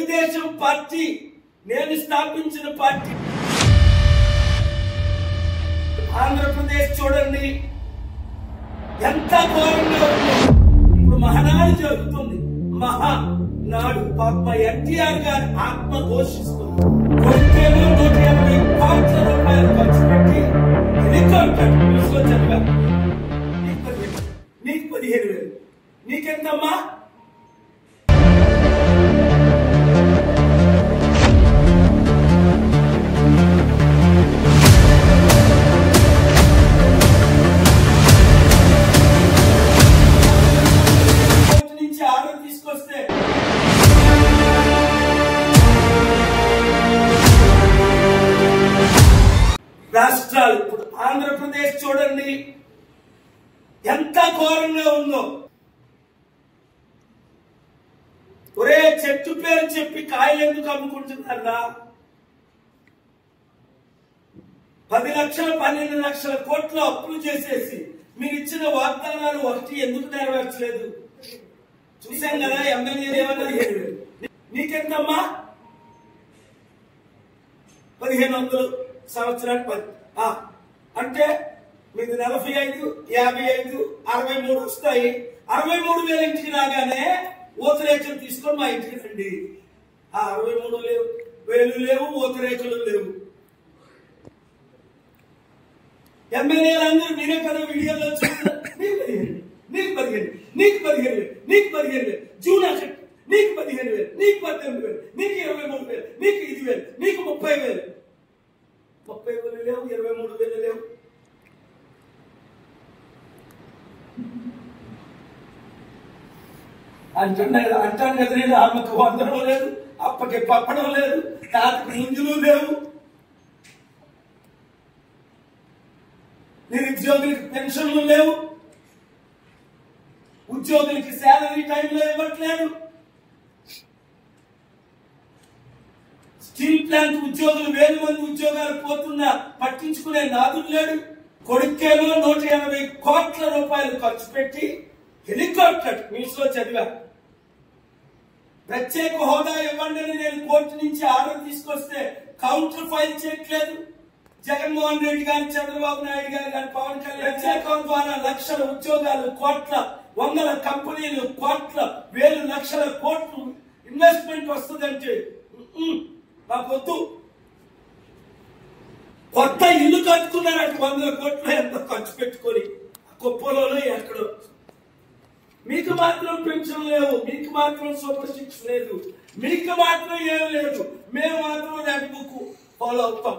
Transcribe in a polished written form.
Telugu Desam party నేను స్థాపించిన party. Andhra Pradesh చూడండి ఎంత ఘోరంగా ఉంది. ఇప్పుడు మహానాడు జరుగుతుంది. మహానాడు పాప ఎన్టీఆర్ గారి ఆత్మ ఘోషిస్తుంది. కొరికేలో 180 కోట్ల రూపాయలు ఖర్చు పెట్టి హెలికాప్టర్ తీసుకొచ్చారు. నీకు 15,000, నీకెంతమ్మా? తీసుకొస్తే రాష్ట్రాలు ఇప్పుడు ఆంధ్రప్రదేశ్ చూడండి ఎంత ఘోరంగా ఉందో. ఒరే చెట్టు పేరు చెప్పి కాయలు ఎందుకు అమ్ముకుంటున్నారా? 10 లక్షలు 12 లక్షల కోట్లు అప్పులు చేసేసి మీరు ఇచ్చిన వాగ్దానాలు ఒకటి ఎందుకు నెరవేర్చలేదు? చూసాం కదా. ఎమ్మెల్యేలు ఏమన్నది? నీకెంతమ్మా? 1500 సంవత్సరానికి 10 అంటే మీకు 45, 55, 63 వస్తాయి. 63,000 ఇంటికి రాగానే ఊతరేఖలు తీసుకొని మా ఇంటికి రండి. 63,000 లేవు, ఊతరేఖలు లేవు. ఎమ్మెల్యేలందరూ మీరే కదా వీడియోలో చూస్తారు. నీకు 15,000, నీకు 15,000, నీకు 15,000, జూన్ అసెట్ నీకు 15,000, నీకు 18,000, నీకు 23,000, నీకు 5,000, నీకు 30,000. 30,000 లేవు, 23,000 లేవు. అంటాను కదా నేను. అమ్మకు వందనం లేదు, అప్పకి పప్పడం లేదు, తాతకు ముంజులు లేవు. నిరుద్యోగులకి పెన్షన్లు లేవు, ఉద్యోగులకి శాలరీ టైంలో ఇవ్వట్లేదు. స్టీల్ ప్లాంట్ ఉద్యోగులు 1000 మంది ఉద్యోగాలు పోతున్నా పట్టించుకునే నాదుడు లేడు. కొడుకేలో 180 కోట్ల రూపాయలు ఖర్చు పెట్టి హెలికాప్టర్ న్యూస్ లో చదివా. ప్రత్యేక హోదా ఇవ్వండి అని నేను కోర్టు నుంచి ఆర్డర్ తీసుకొస్తే కౌంటర్ ఫైల్ చేయట్లేదు. జగన్మోహన్ రెడ్డి గారు, చంద్రబాబు నాయుడు గారు కానీ, పవన్ కళ్యాణ్ ప్రత్యేకం ద్వారా లక్షల ఉద్యోగాలు, కోట్ల 100 కంపెనీలు, కోట్ల 1000 లక్షల కోట్లు ఇన్వెస్ట్మెంట్ వస్తుందంటే మాకొద్దు. కొత్త ఇల్లు కట్టుకున్నారంటే 100 కోట్లు ఎంత ఖర్చు పెట్టుకొని కుప్పలలో ఎక్కడో. మీకు మాత్రం పెన్షన్ లేవు, మీకు మాత్రం సూపర్ సిక్స్ లేదు, మీకు మాత్రం ఏం లేదు. మేము మాత్రం రెడ్ బుక్ ఫాలో అవుతాం.